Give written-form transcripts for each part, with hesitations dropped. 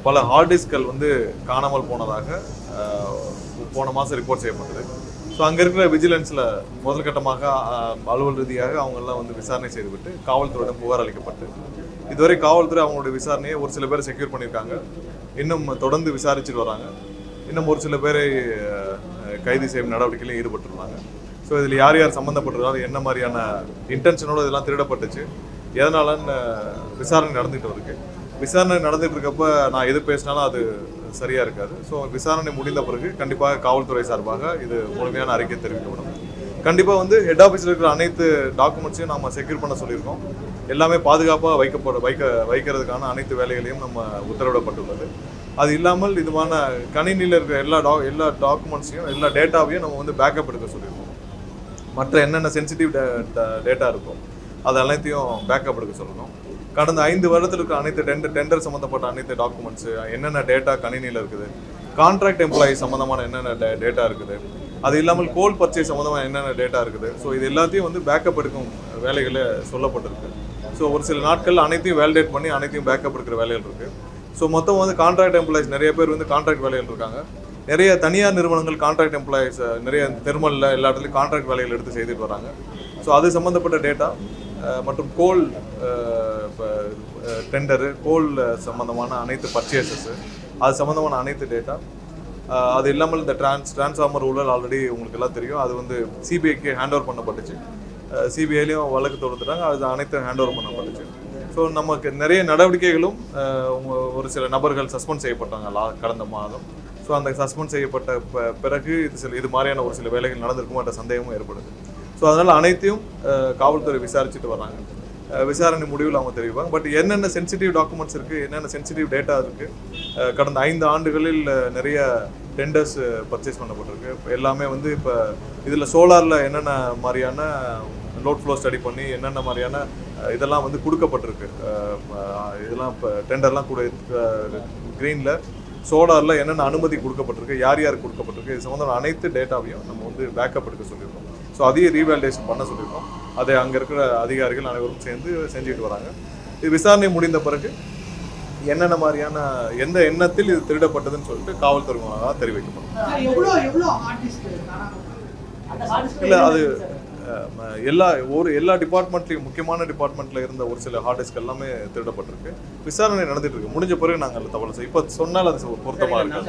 பல ஹார்ட் டிஸ்க்கள் வந்து காணாமல் போனதாக போன மாதம் ரிப்போர்ட் செய்யப்பட்டது. ஸோ அங்கே இருக்கிற விஜிலன்ஸில் முதல் கட்டமாக அலுவல் ரீதியாக அவங்கெல்லாம் வந்து விசாரணை செய்துவிட்டு காவல்துறையிடம் புகார் அளிக்கப்பட்டு இதுவரை காவல்துறை அவங்களுடைய விசாரணையை ஒரு சில பேரை செக்யூர் பண்ணியிருக்காங்க. இன்னும் தொடர்ந்து விசாரிச்சுட்டு வராங்க. இன்னும் ஒரு சில பேரை கைது செய்யும் நடவடிக்கையிலும் ஈடுபட்டுருந்தாங்க. ஸோ இதில் யார் யார் சம்மந்தப்பட்டிருக்காங்க, என்ன மாதிரியான இன்டென்ஷனோடு இதெல்லாம் திருடப்பட்டுச்சு, எதனாலன்னு விசாரணை நடந்துகிட்டு இருக்கு. விசாரணை நடந்துகிட்டு இருக்கப்ப நான் எது பேசினாலும் அது சரியாக இருக்காது. ஸோ விசாரணை முடிந்த பிறகு கண்டிப்பாக காவல்துறை சார்பாக இது முழுமையான அறிக்கை தெரிவிக்கப்படும். கண்டிப்பாக வந்து ஹெட் ஆஃபீஸில் இருக்கிற அனைத்து டாக்குமெண்ட்ஸையும் நம்ம செக்யூர் பண்ண சொல்லியிருக்கோம். எல்லாமே பாதுகாப்பாக வைக்கிறதுக்கான அனைத்து வேலைகளையும் நம்ம உத்தரவிடப்பட்டுள்ளது. அது இல்லாமல் இதுமான கணினியில் இருக்கிற எல்லா டாக்குமெண்ட்ஸையும் எல்லா டேட்டாவையும் நம்ம வந்து பேக்கப் எடுக்க சொல்லியிருக்கோம். மற்ற என்னென்ன சென்சிட்டிவ் டேட்டா இருக்கும் அது அனைத்தையும் பேக்கப் எடுக்க சொல்லணும். கடந்த 5 வருடத்தில் இருக்கிற அனைத்து டெண்டர் சம்மந்தப்பட்ட அனைத்து டாக்குமெண்ட்ஸு, என்னென்ன டேட்டா கணினியில் இருக்குது, கான்ட்ராக்ட் எம்ப்ளாயி சம்மந்தமான என்னென்ன டேட்டா இருக்குது, அது இல்லாமல் கோல் பர்ச்சேஸ் சம்மந்தமான என்னென்ன டேட்டா இருக்குது. ஸோ இது எல்லாத்தையும் வந்து பேக்கப் எடுக்கும் வேலைகளே சொல்லப்பட்டிருக்கு. ஸோ ஒரு சில நாட்கள் அனைத்தையும் வேலிடேட் பண்ணி அனைத்தையும் பேக்கப் எடுக்கிற வேலைகள் இருக்குது. ஸோ மொத்தம் வந்து கான்ட்ராக்ட் எம்ப்ளாயிஸ் நிறைய பேர் வந்து கான்ட்ராக்ட் வேலைகள் இருக்காங்க. நிறைய தனியார் நிறுவனங்கள் கான்ட்ராக்ட் எம்ப்ளாயிஸ் நிறைய தெர்மலில் எல்லா இடத்துலையும் கான்ட்ராக்ட் வேலைகள் எடுத்து செய்துட்டு வராங்க. ஸோ அது சம்மந்தப்பட்ட டேட்டா மற்றும் கோல் டெண்டரு, கோல் சம்மந்தமான அனைத்து பர்ச்சேசஸ்ஸு, அது சம்மந்தமான அனைத்து டேட்டா, அது இல்லாமல் இந்த டிரான்ஸ்ஃபார்மர் ஊழல் ஆல்ரெடி உங்களுக்கு எல்லாம் தெரியும். அது வந்து சிபிஐக்கு ஹேண்ட் ஓவர் பண்ணப்பட்டுச்சு. சிபிஐலையும் வழக்கு தொடுத்துட்டாங்க. அது அனைத்தும் ஹேண்ட் ஓவர் பண்ணப்பட்டுச்சு. ஸோ நமக்கு நிறைய நடவடிக்கைகளும் ஒரு சில நபர்கள் சஸ்பெண்ட் செய்யப்பட்டாங்க கடந்த மாதம். ஸோ அந்த சஸ்பெண்ட் செய்யப்பட்ட பிறகு இது மாதிரியான ஒரு சில வேலைகள் நடந்திருக்குமோ என்ற சந்தேகமும் ஏற்படுது. ஸோ அதனால் அனைத்தையும் காவல்துறை விசாரிச்சுட்டு வராங்க. விசாரணை முடிவில் அவங்க தெரிவிப்பாங்க. பட் என்னென்ன சென்சிட்டிவ் டாக்குமெண்ட்ஸ் இருக்குது, என்னென்ன சென்சிட்டிவ் டேட்டா இருக்குது, கடந்த 5 ஆண்டுகளில் நிறைய டெண்டர்ஸ் பர்ச்சேஸ் பண்ணப்பட்டிருக்கு. எல்லாமே வந்து இப்போ இதில் சோலாரில் என்னென்ன மாதிரியான லோட் ஃப்ளோ ஸ்டடி பண்ணி என்னென்ன மாதிரியான இதெல்லாம் வந்து கொடுக்கப்பட்டிருக்கு. இதெல்லாம் இப்போ டெண்டர்லாம் க்ரீனில் சோலாரில் என்னென்ன அனுமதி கொடுக்கப்பட்டிருக்கு, யார் யாருக்கு கொடுக்கப்பட்டிருக்கு, இது சம்மந்தமான அனைத்து டேட்டாவையும் நம்ம வந்து பேக்கப் எடுக்க சொல்லியிருக்கோம். ஸோ அதையும் ரீவேலிடேஷன் பண்ண சொல்லியிருக்கோம். அதை அங்கே இருக்கிற அதிகாரிகள் அனைவரும் சேர்ந்து செஞ்சுட்டு வராங்க. இது விசாரணை முடிந்த பிறகு என்னென்ன மாதிரியான எந்த எண்ணத்தில் இது திருடப்பட்டதுன்னு சொல்லிட்டு காவல்துறை மூலமாக தெரிவிக்கப்படும். இல்லை, அது எல்லா டிபார்ட்மெண்ட்லையும் முக்கியமான டிபார்ட்மெண்ட்ல இருந்த ஒரு சில ஹார்ட் டிஸ்க் எல்லாமே திருடப்பட்டிருக்கு. விசாரணை நடந்துட்டு இருக்கு. முடிஞ்ச பிறகு நாங்கள் அதில் தகவல் இப்போ சொன்னால் அது பொருத்தமாக இருக்காது.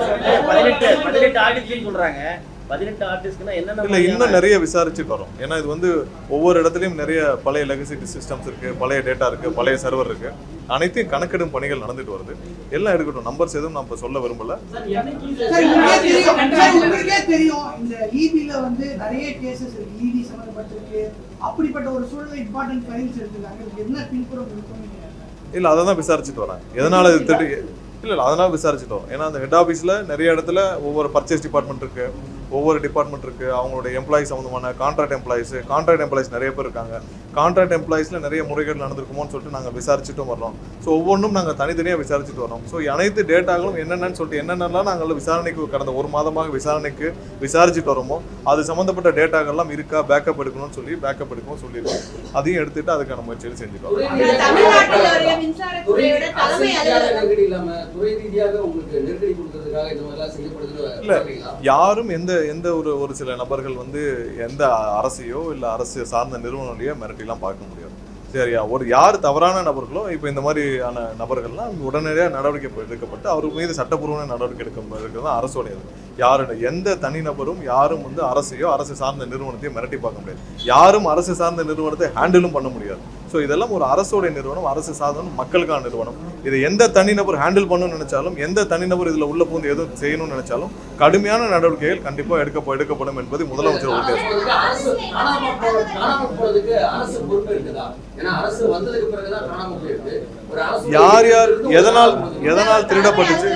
இல்லை, இன்னும் நிறைய விசாரிச்சுட்டு வரோம். ஏன்னா இது வந்து ஒவ்வொரு இடத்துலையும் நிறைய பழைய லெகசி சிஸ்டம்ஸ் இருக்கு, பழைய டேட்டா இருக்கு, பழைய சர்வர் இருக்கு. அனைத்தையும் கணக்கெடும் பணிகள் நடந்துட்டு வருது. எல்லாம் எடுக்கட்டும். நம்பர்ஸ் எதுவும் நம்ம சொல்ல விரும்பல. இல்ல, அதை தான் விசாரிச்சுட்டு வராங்க. எதனால இது இல்லை அதனால் விசாரிச்சுட்டு வரோம். ஏன்னா அந்த ஹெட் ஆஃபீஸில் நிறைய இடத்துல ஒவ்வொரு பர்ச்சேஸ் டிபார்ட்மெண்ட் இருக்குது, ஒவ்வொரு டிபார்ட்மெண்ட் இருக்குது. அவங்களுடைய எம்ப்ளாயிஸ் சம்மந்தமான கான்ட்ராக்ட் எம்ப்ளாயிஸ் நிறைய பேர் இருக்காங்க. கான்ட்ராக்ட் எம்ப்ளாயிஸில் நிறைய முறைகள் நடந்திருக்குமோன்னு சொல்லிட்டு நாங்கள் விசாரிச்சுட்டும் வரோம். ஸோ ஒவ்வொன்றும் நாங்கள் தனித்தனியாக விசாரிச்சுட்டு வரோம். ஸோ அனைத்து டேட்டாகளும் என்னென்னு சொல்லிட்டு என்னென்னலாம் நாங்கள் விசாரணைக்கு கடந்த 1 மாதமாக விசாரிச்சுட்டு வரோமோ அது சம்மந்தப்பட்ட டேட்டாக்கள்லாம் இருக்கா, பேக்கப் எடுக்கணும்னு சொல்லி பேக்கப் எடுக்கணும்னு சொல்லியிருக்கோம். அதையும் எடுத்துட்டு அதுக்கான முயற்சியில் செஞ்சுட்டோம். இல்ல, யாரும் எந்த ஒரு சில நபர்கள் வந்து எந்த அரசையோ இல்ல அரசு சார்ந்த நிறுவனங்களையோ மிரட்டிலாம் பார்க்க முடியாது. சரியா, யார் தவறான நபர்களோ இப்போ இந்த மாதிரியான நபர்கள்லாம் உடனடியாக நடவடிக்கை எடுக்கப்பட்டு அவர் மீது சட்டப்பூர்வமான நடவடிக்கை எடுக்கிறது தான் அரசோடையது. எந்த தனிநபரும் யாரும் வந்து அரசையோ அரசு சார்ந்த நிறுவனத்தையும் மிரட்டி பார்க்க முடியாது. யாரும் அரசு சார்ந்த நிறுவனத்தை ஹேண்டிலும் பண்ண முடியாது. ஸோ இதெல்லாம் ஒரு அரசோடைய நிறுவனம், அரசு சார்ந்த மக்களுக்கான நிறுவனம். இதை எந்த தனிநபர் ஹேண்டில் பண்ணணும்னு நினைச்சாலும், எந்த தனிநபர் இதில் உள்ள பூந்து எதுவும் செய்யணும்னு நினைச்சாலும் கடுமையான நடவடிக்கைகள் கண்டிப்பாக எடுக்கப்படும் என்பது முதலமைச்சர் உத்தரவு. யார் எதனால் திருடப்பட்டுச்சு,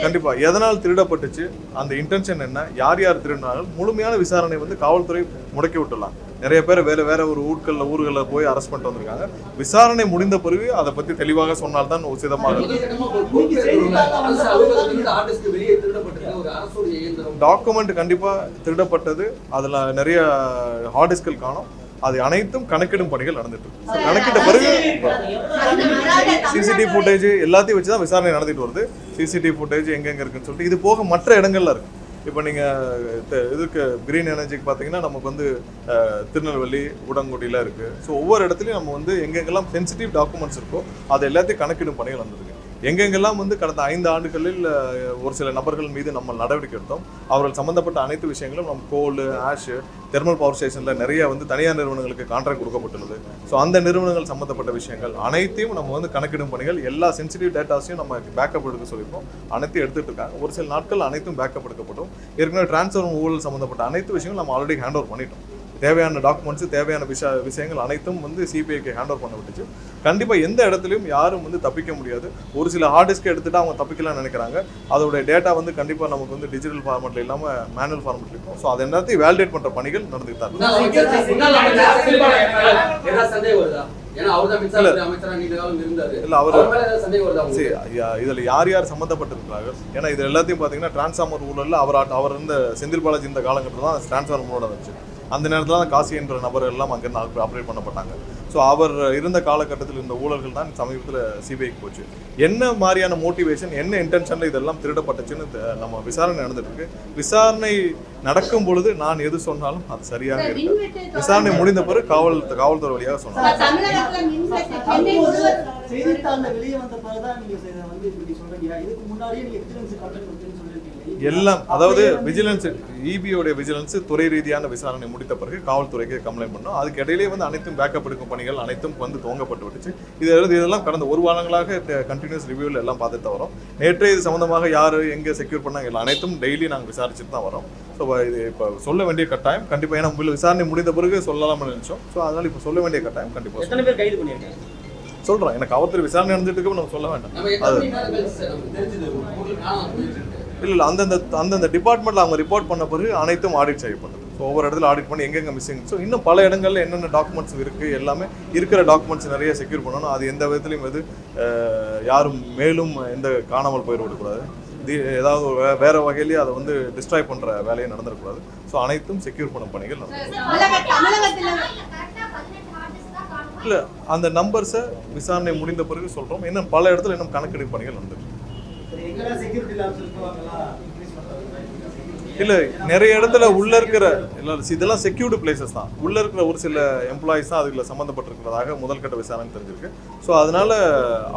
கண்டிப்பா எதனால் திருடப்பட்டுச்சு, அந்த இன்டென்ஷன் என்ன, யார் திருடினாலும் முழுமையான விசாரணை வந்து காவல்துறை முடக்கி விட்டுலாம். நிறைய பேர் வேற ஒரு ஊர்களில் போய் அரெஸ்ட் பண்ணிட்டு வந்திருக்காங்க. விசாரணை முடிந்த பிறகு அதை பத்தி தெளிவாக சொன்னால்தான் உசிதமாக. டாக்குமெண்ட் கண்டிப்பா திருடப்பட்டது. அதுல நிறைய ஹார்ட் டிஸ்கள் காணும். அது அனைத்தும் கணக்கிடும் பணிகள் நடந்துட்டு இருக்கு. கணக்கிட்ட பிறகு சிசிடிவி ஃபுட்டேஜ் எல்லாத்தையும் வச்சு தான் விசாரணை நடந்துட்டு வருது. சிசிடிவி ஃபுட்டேஜ் எங்கெங்க இருக்குன்னு சொல்லிட்டு இது போக மற்ற இடங்கள்ல இருக்கு. இப்போ நீங்கள் இதுக்கு கிரீன் எனர்ஜிக்கு பார்த்தீங்கன்னா நமக்கு வந்து திருநெல்வேலி, உடன்குடியில் இருக்குது. ஸோ ஒவ்வொரு இடத்துலையும் நம்ம வந்து எங்கெங்கெல்லாம் சென்சிட்டிவ் டாக்குமெண்ட்ஸ் இருக்கோ அது எல்லாத்தையும் கணக்கிடும் பணிகள் நடந்திருக்கு. எங்கெங்கெல்லாம் வந்து கடந்த 5 ஆண்டுகளில் ஒரு சில நபர்கள் மீது நம்ம நடவடிக்கை எடுத்தோம். அவர்கள் சம்மந்தப்பட்ட அனைத்து விஷயங்களும் நம்ம கோல், ஆஷ், தெர்மல் பவர் ஸ்டேஷனில் நிறைய வந்து தனியார் நிறுவனங்களுக்கு கான்ட்ராக்ட் கொடுக்கப்பட்டுள்ளது. ஸோ அந்த நிறுவனங்கள் சம்மந்தப்பட்ட விஷயங்கள் அனைத்தையும் நம்ம வந்து கணக்கிடும் பணிகள் எல்லா சென்சிட்டிவ் டேட்டாஸையும் நம்ம பேக்கப் எடுக்க சொல்லியிருக்கோம். அனைத்தையும் எடுத்துகிட்டு இருக்காங்க. ஒரு சில நாட்கள் அனைத்தும் பேக்கப் எடுக்கப்படும். ஏற்கனவே டிரான்ஸ்ஃபர் ஊழல் சம்மந்தப்பட்ட அனைத்து விஷயங்களும் நம்ம ஆல்ரெடி ஹேண்ட் ஓவர் பண்ணிட்டோம். தேவையான டாக்குமெண்ட்ஸு, தேவையான விஷயங்கள் அனைத்தும் வந்து சிபிஐக்கு ஹேண்ட் ஓவர் பண்ண விட்டுச்சு. கண்டிப்பாக எந்த இடத்துலையும் யாரும் வந்து தப்பிக்க முடியாது. ஒரு சில ஹார்ட் டிஸ்க்கு எடுத்துகிட்டு அவங்க தப்பிக்கலாம்னு நினைக்கிறாங்க. அதோட டேட்டா வந்து கண்டிப்பாக நமக்கு வந்து டிஜிட்டல் ஃபார்மெட்டில் இல்லாமல் மேனுவல் ஃபார்மெட் இருக்கும். ஸோ அதை எல்லாத்தையும் வேலிடேட் பண்ணுற பணிகள் நடந்துகிட்டு தான் இதுல யார் யார் சம்பந்தப்பட்டிருக்கிறார்கள். ஏன்னா இது எல்லாத்தையும் பார்த்தீங்கன்னா டிரான்ஸ்ஃபார்மர் ஊழல்ல அவர் இருந்த செந்தில் பாலாஜி இந்த காலகட்டத்தில் தான் டிரான்ஸ்ஃபார்மர் ஊழல் வந்துச்சு. அந்த நேரத்தில் தான் காசி என்ற நபர் எல்லாம் அங்கேருந்து ஆப்ரேட் பண்ணப்பட்டாங்க. ஸோ அவர் இருந்த காலகட்டத்தில் இருந்த ஊழல்கள் தான் சமீபத்தில் சிபிஐக்கு போச்சு. என்ன மாதிரியான மோட்டிவேஷன், என்ன இன்டென்ஷனில் இதெல்லாம் திருடப்பட்டுச்சுன்னு நம்ம விசாரணை நடந்துட்டு இருக்கு. விசாரணை நடக்கும் பொழுது நான் எது சொன்னாலும் அது சரியாக இருக்கு. விசாரணை முடிந்த பிறகு காவல்துறை வழியாக சொன்னாங்க. எல்லாம் அதாவது விஜிலன்ஸ், இபியோடைய விஜிலன்ஸ் துறை ரீதியான விசாரணை முடித்த பிறகு காவல்துறைக்கு கம்ப்ளைண்ட் பண்ணோம். அதுக்கு இடையிலே வந்து அனைத்தும் பேக்கப் எடுக்கும் பணிகள் அனைத்தும் வந்து துவங்கப்பட்டு விட்டுச்சு. இதெல்லாம் கடந்த 1 வாரங்களாக கண்டினியூஸ் ரிவ்யூவில் எல்லாம் பார்த்துட்டு தான் வரோம். நேற்றே இது சம்மந்தமாக யார் எங்கே செக்யூர் பண்ணாங்க எல்லாம் அனைத்தும் டெய்லி நாங்கள் விசாரிச்சுட்டு தான் வரோம். ஸோ இது இப்போ சொல்ல வேண்டிய கட்டாயம் கண்டிப்பாக, ஏன்னா விசாரணை முடிந்த பிறகு சொல்லலாம்னு நினைச்சோம். ஸோ அதனால் இப்போ சொல்ல வேண்டிய கட்டாயம் கண்டிப்பாக சொல்கிறோம். எனக்கு காவல்துறை விசாரணை நடந்துட்டு இருக்கு, நம்ம சொல்ல வேண்டாம். இல்லை அந்தந்த டிபார்ட்மெண்ட்டில் அவங்க ரிப்போர்ட் பண்ண பிறகு அனைத்தும் ஆடிட் செய்யப்பட்டது. ஸோ ஒவ்வொரு இடத்துல ஆடிட் பண்ணி எங்கெங்கே மிஸ்ஸிங், ஸோ இன்னும் பல இடங்களில் என்னென்ன டாக்குமெண்ட்ஸ் இருக்குது எல்லாமே இருக்கிற டாக்குமெண்ட்ஸ் நிறைய செக்யூர் பண்ணணும். அது எந்த விதத்துலையும் யாரும் மேலும் எந்த காணாமல் போயிடக்கூடாது. ஏதாவது வேற வகையிலேயே அதை வந்து டிஸ்ட்ராய் பண்ணுற வேலையை நடந்துடக்கூடாது. ஸோ அனைத்தும் செக்யூர் பண்ண பணிகள் இல்லை, அந்த நம்பர்ஸை விசாரணை முடிந்த பிறகு சொல்கிறோம். இன்னும் பல இடத்துல இன்னும் கணக்கெடுப்பு பணிகள் நடந்துருக்கு. இல்லை, நிறைய இடத்துல உள்ள இருக்கிற இதெல்லாம் செக்யூர்டு பிளேசஸ் தான். உள்ள இருக்கிற ஒரு சில எம்ப்ளாயிஸ் தான் அதுல சம்மந்தப்பட்டிருக்கிறதாக முதல்கட்ட விசாரணை தெரிஞ்சிருக்கு. ஸோ அதனால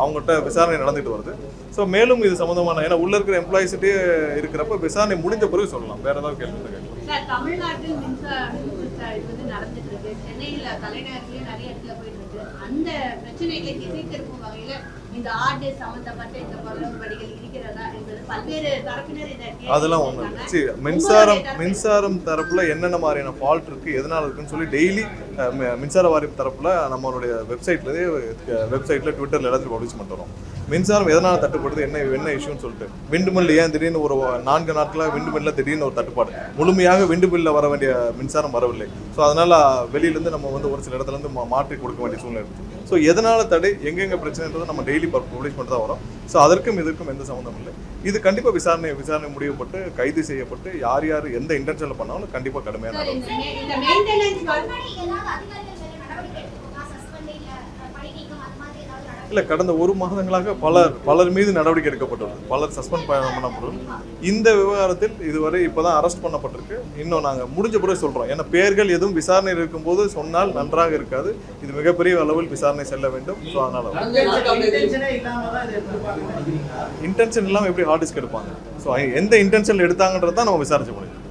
அவங்ககிட்ட விசாரணை நடந்துட்டு வருது. ஸோ மேலும் இது சம்மந்தமான, ஏன்னா உள்ள இருக்கிற எம்ப்ளாயிஸ்கிட்டே இருக்கிறப்ப விசாரணை முடிஞ்ச பிறகு சொல்லலாம். வேற ஏதாவது கேள்வி கேட்கலாம். தமிழ்நாட்டில் நடந்துட்டு இருக்கு, சென்னையில தலைநகர்லயும் நிறைய இடத்துல போயிட்டு இருக்கு. அந்த பிரச்சனைகளை திசை திருப்பும் வகையில இந்த ஆர்ட் சம்பந்தப்பட்ட இந்த குளறுபடிகள் இருக்கிறதா என்பது பல்வேறு தரப்பினர் அதெல்லாம் ஒண்ணு. மின்சாரம் தரப்புல என்னென்ன மாதிரியான ஃபால்ட் இருக்கு, எதனால இருக்குன்னு சொல்லி டெய்லி மின்சார வாரியம் தரப்புல நம்மளுடைய வெப்சைட்ல ட்விட்டர்ல எல்லாத்தையும் பப்ளிஷ் பண்ணுறோம். மின்சாரம் எதனால தட்டுப்படுது, என்ன இஷ்யூன்னு சொல்லிட்டு. விண்டு மில் ஏன் திடீர்னு ஒரு 4 நாட்களாக விண்டு மில்ல திடீர்னு ஒரு தட்டுப்பாடு, முழுமையாக விண்டு மில்ல வர வேண்டிய மின்சாரம் வரவில்லை. ஸோ அதனால வெளியிலேருந்து நம்ம வந்து ஒரு சில இடத்துல இருந்து மாற்றி கொடுக்க வேண்டிய சூழ்நிலை இருக்குது. ஸோ எதனால தடை, எங்கெங்க பிரச்சனைன்றதை நம்ம டெய்லி பப்ளிஷ் பண்ணிட்டு தான் வரோம். ஸோ அதற்கும் இதற்கும் எந்த சம்மந்தம் இல்லை. இது கண்டிப்பாக விசாரணை முடிவுபட்டு கைது செய்யப்பட்டு யார் எந்த இன்டென்ஷனில் பண்ணாலும் கண்டிப்பாக கடுமையான இல்லை. கடந்த 1 மாதங்களாக பலர் மீது நடவடிக்கை எடுக்கப்பட்டுள்ளது, பலர் சஸ்பெண்ட் பண்ணப்பட்டுள்ளது. இந்த விவகாரத்தில் இதுவரை இப்போதான் அரெஸ்ட் பண்ணப்பட்டிருக்கு. இன்னும் நாங்கள் முடிஞ்ச பிறகு சொல்கிறோம். ஏன்னா பேர்கள் எதுவும் விசாரணையில் இருக்கும்போது சொன்னால் நன்றாக இருக்காது. இது மிகப்பெரிய அளவில் விசாரணை செல்ல வேண்டும். ஸோ அதனால இன்டென்ஷன் இல்லாமல் எப்படி ஹார்ட் டிஸ்க் எடுப்பாங்க? ஸோ எந்த இன்டென்ஷனில் எடுத்தாங்கன்றது தான் நம்ம விசாரிச்ச முடியும்.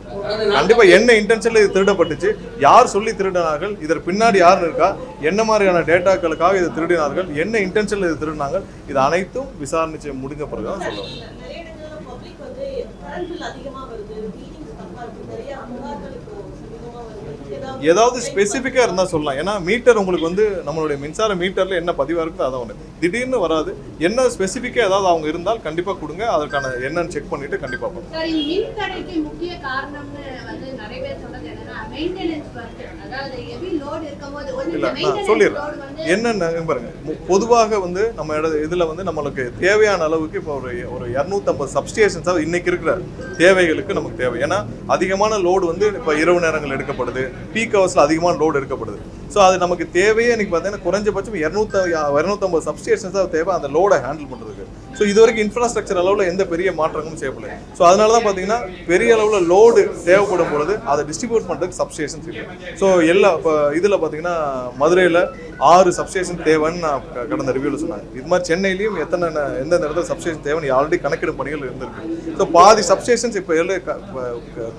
கண்டிப்பா என்ன இன்டென்ஷன்ல இது திருடப்பட்டுச்சு, யார் சொல்லி திருடினார்கள், இதற்கு பின்னாடி யார் இருக்கா, என்ன மாதிரியான டேட்டாக்களுக்காக இது திருடினார்கள், என்ன இன்டென்ஷன்ல இது திருடினாங்க, இது அனைத்தும் விசாரணை முடிஞ்ச பிறகுதான் சொல்லுவாங்க. ஏதாவது ஸ்பெசிஃபிக்காக இருந்தால் சொல்லலாம். ஏன்னா மீட்டர் உங்களுக்கு வந்து நம்மளுடைய மின்சார மீட்டரில் என்ன பதிவாக இருக்குதோ அதை ஒன்று திடீர்னு வராது. என்ன ஸ்பெசிஃபிக்காக ஏதாவது அவங்க இருந்தால் கண்டிப்பாக கொடுங்க, அதற்கான என்னன்னு செக் பண்ணிட்டு கண்டிப்பாக பண்ணுங்க. இல்லை நான் சொல்லிடுறேன் என்னென்ன பாருங்க. பொதுவாக வந்து நம்ம இதில் வந்து நம்மளுக்கு தேவையான அளவுக்கு இப்போ ஒரு 250 சப்ஸ்டேஷன்ஸ் இன்னைக்கு இருக்கிற தேவைகளுக்கு நமக்கு தேவை. ஏன்னா அதிகமான லோடு வந்து இப்போ இரவு நேரங்கள் எடுக்கப்படுது, பீக் ஹவர்ஸில் அதிகமான லோடு எடுக்கப்படுது. ஸோ அது நமக்கு தேவையே இன்னைக்கு பார்த்தீங்கன்னா குறைஞ்சபட்சம் 250 சப்ஸ்டேஷன்ஸ் தான் தேவை அந்த லோடை ஹேண்டில் பண்ணுறதுக்கு. ஸோ இது வரைக்கும் இன்ஃப்ராஸ்ட்ரக்சர் அளவில் எந்த பெரிய மாற்றங்களும் செய்யப்படல. ஸோ அதனால தான் பார்த்தீங்கன்னா பெரிய அளவில் லோடு தேவைப்படும் பொழுது அதை டிஸ்ட்ரிபியூட் பண்ணுறதுக்கு சப்ஸ்டேஷன்ஸ் இல்லை. ஸோ எல்லா இப்போ இதில் பார்த்தீங்கன்னா மதுரையில் 6 சப்ஸ்டேஷன் தேவைன்னு நான் கடந்த ரிவ்யூவில் சொன்னாங்க. இது மாதிரி சென்னையிலையும் எந்தெந்த இடத்துல சப்ஸ்டேஷன் தேவைன்னு ஆல்ரெடி கணக்கிடும் பணிகள் இருந்திருக்கு. ஸோ பாதி சப்ஸ்டேஷன்ஸ் இப்போ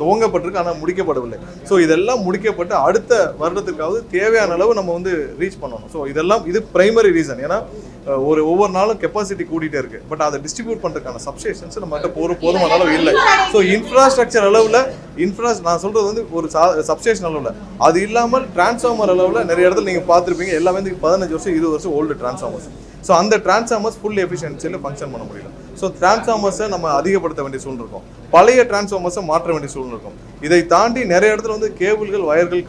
துவங்கப்பட்டிருக்கு, ஆனால் முடிக்கப்படவில்லை. ஸோ இதெல்லாம் முடிக்கப்பட்டு அடுத்த வருடத்துக்காவது தேவையான அளவு நம்ம வந்து ரீச் பண்ணணும். ஸோ இது பிரைமரி ரீசன். ஏன்னா ஒவ்வொரு நாளும் கெப்பாசிட்டி கூட்டிகிட்டே இருக்கு, பட் அதை டிஸ்ட்ரிபியூட் பண்ணுறதுக்கான சப்ஸ்டேஷன்ஸ் நம்மகிட்ட போதுமான அளவு இல்லை. ஸோ இன்ஃப்ராஸ்ட்ரக்சர் அளவில் நான் சொல்றது வந்து ஒரு சப்ஸ்டேஷன் அளவில், அது இல்லாமல் டிரான்ஸ்ஃபார்மர் அளவில் நிறைய இடத்துல நீங்கள் பார்த்துருப்பீங்க, எல்லாமே 15 வருஷம் 20 வருஷம் ஓல்டு டிரான்ஸ்ஃபார்மர்ஸ். ஸோ அந்த டிரான்ஸ்ஃபார்மர்ஸ் ஃபுல் எஃபிஷியன்சியில் ஃபங்க்ஷன் பண்ண முடியல. ஸோ டிரான்ஸ்ஃபார்மர்ஸை நம்ம அதிகப்படுத்த வேண்டிய சூழ்நிலை இருக்கும், பழைய டிரான்ஸ்ஃபார்மர்ஸை மாற்ற வேண்டிய சூழ்நிலை இருக்கும். இதை தாண்டி நிறைய இடத்துல வந்து கேபிள்கள் வயர்கள்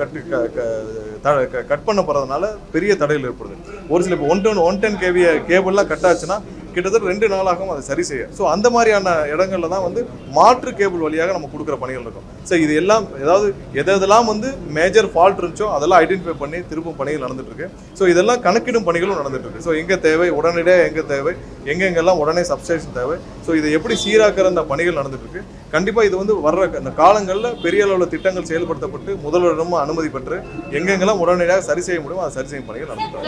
கட் பண்ண போகிறதுனால பெரிய தடைகள் ஏற்படுது. ஒரு சில இப்போ 110 kV கேபிள்லாம் கட் ஆச்சுன்னா கிட்டத்தட்ட 2 நாளாகவும் அதை சரி செய்ய. ஸோ அந்த மாதிரியான இடங்கள்ல தான் வந்து மாற்று கேபிள் வழியாக நம்ம கொடுக்குற பணிகள் இருக்கும். ஸோ இது எல்லாம் எதெல்லாம் வந்து மேஜர் ஃபால்ட் இருந்துச்சோ அதெல்லாம் ஐடென்டிஃபை பண்ணி திருப்பும் பணிகள் நடந்துட்டு இருக்கு. ஸோ இதெல்லாம் கணக்கிடும் பணிகளும் நடந்துட்டு இருக்கு. ஸோ எங்கே தேவை உடனடியாக, எங்கே தேவை எங்கெங்கெல்லாம் உடனே சப்ஸ்டேஷன் தேவை, ஸோ இதை எப்படி சீராக்கிற அந்த பணிகள் நடந்துட்டு இருக்கு. கண்டிப்பாக இது வந்து வர்ற இந்த காலங்களில் பெரிய அளவில் திட்டங்கள் செயல்படுத்தப்பட்டு முதல்வரிடம் அனுமதி பெற்று எங்கெங்கெல்லாம் உடனடியாக சரி செய்ய முடியும் அதை சரி செய்யும் பணிகள் நடந்துட்டு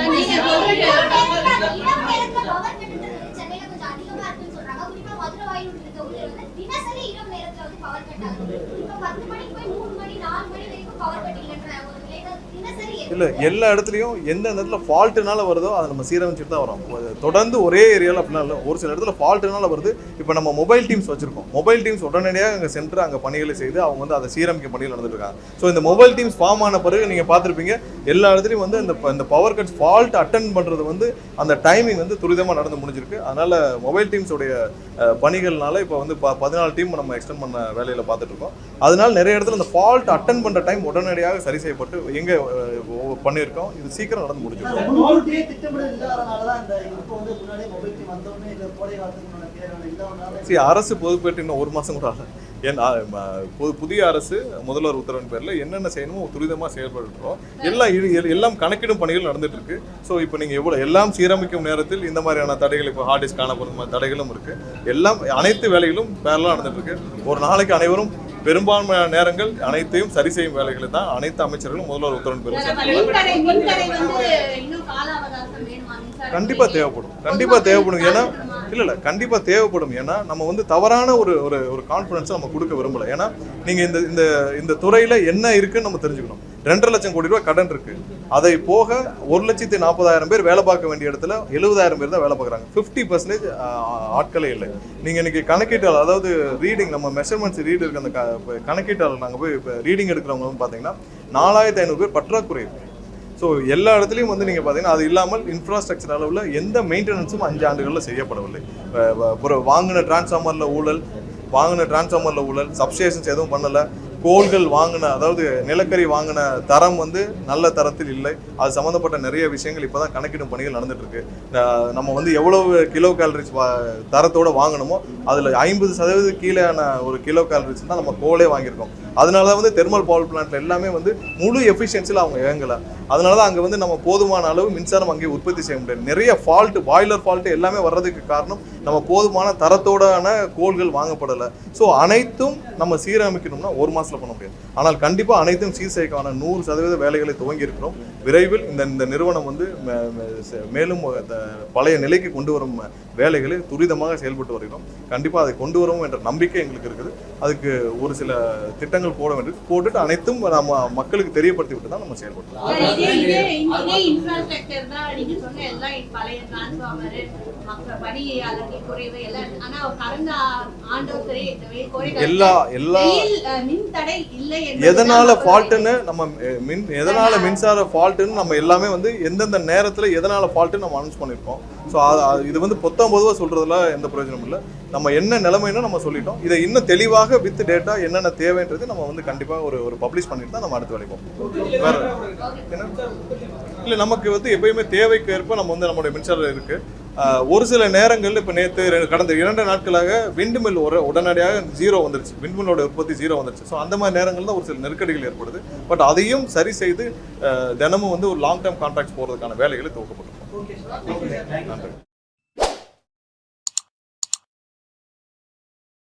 இல்லை. எல்லா இடத்துலையும் எந்தெந்த இடத்துல ஃபால்ட்டுனால வருதோ அதை நம்ம சீரமைச்சுட்டு தான் வரோம். தொடர்ந்து ஒரே ஏரியாவில் அப்படின்னா இல்லை, ஒரு சில இடத்துல ஃபால்ட்டுனால வருது. இப்போ நம்ம மொபைல் டீம்ஸ் வச்சிருக்கோம், மொபைல் டீம்ஸ் உடனடியாக அங்கே சென்று அங்கே பணிகளை செய்து அவங்க வந்து அதை சீரமைக்க பணிகள் நடந்துட்டு இருக்காங்க. ஸோ இந்த மொபைல் டீம்ஸ் ஃபார்ம் ஆன பிறகு நீங்கள் பார்த்துருப்பீங்க எல்லா இடத்துலையும் வந்து இந்த பவர் கட்ஸ் ஃபால்ட் அட்டன் பண்ணுறது வந்து அந்த டைமிங் வந்து துரிதமாக நடந்து முடிஞ்சிருக்கு. அதனால மொபைல் டீம்ஸோடைய பணிகள்னால இப்போ வந்து 14 டீம் நம்ம எக்ஸ்டெண்ட் பண்ண வேலையில் பார்த்துட்டு இருக்கோம். அதனால நிறைய இடத்துல இந்த ஃபால்ட் அட்டன் பண்ணுற டைம் உடனடியாக சரி செய்யப்பட்டு எங்கே பண்ணியிருக்கோம், இது சீக்கிரம் நடந்து முடிஞ்சிருக்கும். அரசு பொதுப்பேற்று இன்னும் 1 மாதம் கூட ஆகல. ஏன்னா புதிய அரசு முதல்வர் உத்தரவின் பேரில் என்னென்ன செய்யணுமோ துரிதமாக செயல்படுறோம். எல்லாம் கணக்கிடும் பணிகள் நடந்துட்டு இருக்கு. ஸோ இப்போ நீங்கள் எல்லாம் சீரமைக்கும் நேரத்தில் இந்த மாதிரியான தடைகள், இப்போ ஹார்ட் டிஸ்க் காணப்படும் தடைகளும் இருக்கு. அனைத்து வேலைகளும் பேரலாக நடந்துட்டு இருக்கு. ஒரு நாளைக்கு அனைவரும் பெரும்பான்மையான நேரங்கள் அனைத்தையும் சரி செய்யும் வேலைகளை தான் அனைத்து அமைச்சர்களும் முதல்வர் உத்தரவின் பேரில் கண்டிப்பாக தேவைப்படும். ஏன்னா இல்லை கண்டிப்பாக தேவைப்படும். ஏன்னா நம்ம வந்து தவறான ஒரு கான்ஃபிடன்ஸை நம்ம கொடுக்க விரும்பலை. ஏன்னா நீங்கள் இந்த துறையில் என்ன இருக்குன்னு நம்ம தெரிஞ்சுக்கணும். 2.5 லட்சம் கோடி ரூபாய் கடன் இருக்கு. அதை போக 1,40,000 பேர் வேலை பார்க்க வேண்டிய இடத்துல 70,000 பேர் தான் வேலை பார்க்குறாங்க. 50% ஆட்களே இல்லை. நீங்கள் இன்னைக்கு கணக்கீட்டாளர், அதாவது ரீடிங், நம்ம மெஷர்மெண்ட்ஸ் ரீடு இருக்க அந்த கணக்கீட்டாளர் நாங்கள் போய் இப்போ ரீடிங் எடுக்கிறவங்க பார்த்தீங்கன்னா 4,500 பேர் பற்றாக்குறை இருக்கு. ஸோ எல்லா இடத்துலையும் வந்து நீங்கள் பார்த்தீங்கன்னா அது இல்லாமல் இன்ஃப்ராஸ்ட்ரக்சர் அளவில் எந்த மெயின்டெனன்ஸும் 5 ஆண்டுகளில் செய்யப்படவில்லை. வாங்கின டிரான்ஸ்ஃபார்மரில் ஊழல், சப்ஸ்டேஷன்ஸ் எதுவும் பண்ணலை. கோள்கள் வாங்கின, அதாவது நிலக்கரி வாங்கின தரம் வந்து நல்ல தரத்தில் இல்லை. அது சம்மந்தப்பட்ட நிறைய விஷயங்கள் இப்போ தான் கணக்கிடும் பணிகள் நடந்துட்டு இருக்கு. நம்ம வந்து எவ்வளவு கிலோ கேலரிஸ் தரத்தோடு வாங்கணுமோ அதில் 50% கீழேயான ஒரு கிலோ கேலரிஸ் தான் நம்ம கோலே வாங்கியிருக்கோம். அதனால தான் வந்து தெர்மல் பவர் பிளான்ட்ல எல்லாமே வந்து முழு எஃபிஷியன்சியில் அவங்க இயங்கலை. அதனால தான் அங்கே வந்து நம்ம போதுமான அளவு மின்சாரம் அங்கே உற்பத்தி செய்ய முடியாது. நிறைய ஃபால்ட்டு, பாய்லர் ஃபால்ட்டு எல்லாமே வர்றதுக்கு காரணம் நம்ம போதுமான தரத்தோடான கோள்கள் வாங்கப்படலை. ஸோ அனைத்தும் நம்ம சீரமைக்கணும்னா 1 மாதத்தில் பண்ண முடியாது. ஆனால் கண்டிப்பாக அனைத்தும் சீர் செய்யக்கான 100% வேலைகளை துவங்கி இருக்கிறோம். விரைவில் இந்த நிறுவனம் வந்து மேலும் பழைய நிலைக்கு கொண்டு வரும் வேலைகளை துரிதமாக செயல்பட்டு வருகிறோம். கண்டிப்பாக அதை கொண்டு வரும் என்ற நம்பிக்கை எங்களுக்கு இருக்குது. அதுக்கு ஒரு சில திட்டங்கள் போட வேண்டியது, போட்டுட்டு அனைத்தும் நம்ம மக்களுக்கு தெரியப்படுத்தி விட்டு தான் நம்ம செயல்படுறோம். எதனால ஃபால்ட்னு நம்ம எதனால மின்சார ஃபால்ட்னு நம்ம எல்லாமே வந்து எந்தெந்த நேரத்துல எதனால ஃபால்ட்னு நம்ம அனௌன்ஸ் பண்ணிருக்கோம். ஸோ இது வந்து பொதுவாக சொல்கிறதுல எந்த பிரயோஜனமும் இல்லை. நம்ம என்ன நிலைமைன்னு நம்ம சொல்லிட்டோம். இதை இன்னும் தெளிவாக வித் டேட்டா என்னென்ன தேவைன்றது நம்ம வந்து கண்டிப்பாக ஒரு பப்ளிஷ் பண்ணிட்டு தான் நம்ம அடுத்த வேலைக்கு போவோம். வேறு என்ன இல்லை, நமக்கு வந்து எப்பயுமே தேவைக்கு ஏற்ப நம்ம வந்து நம்மளுடைய மின்சாரம் இருக்குது. ஒரு சில நேரங்களில் இப்போ கடந்த 2 நாட்களாக விண்ட்மில் உடனடியாக 0 வந்துருச்சு, விண்ட்மில்லோட உற்பத்தி 0 வந்துருச்சு. ஸோ அந்த மாதிரி நேரங்களில் தான் ஒரு சில நெருக்கடிகள் ஏற்படுது. பட் அதையும் சரி செய்து தினமும் வந்து ஒரு லாங் டேர்ம் கான்ட்ராக்ட்ஸ் போகிறதுக்கான வேலைகளை துவக்கப்பட்டிருக்கோம். நன்றி.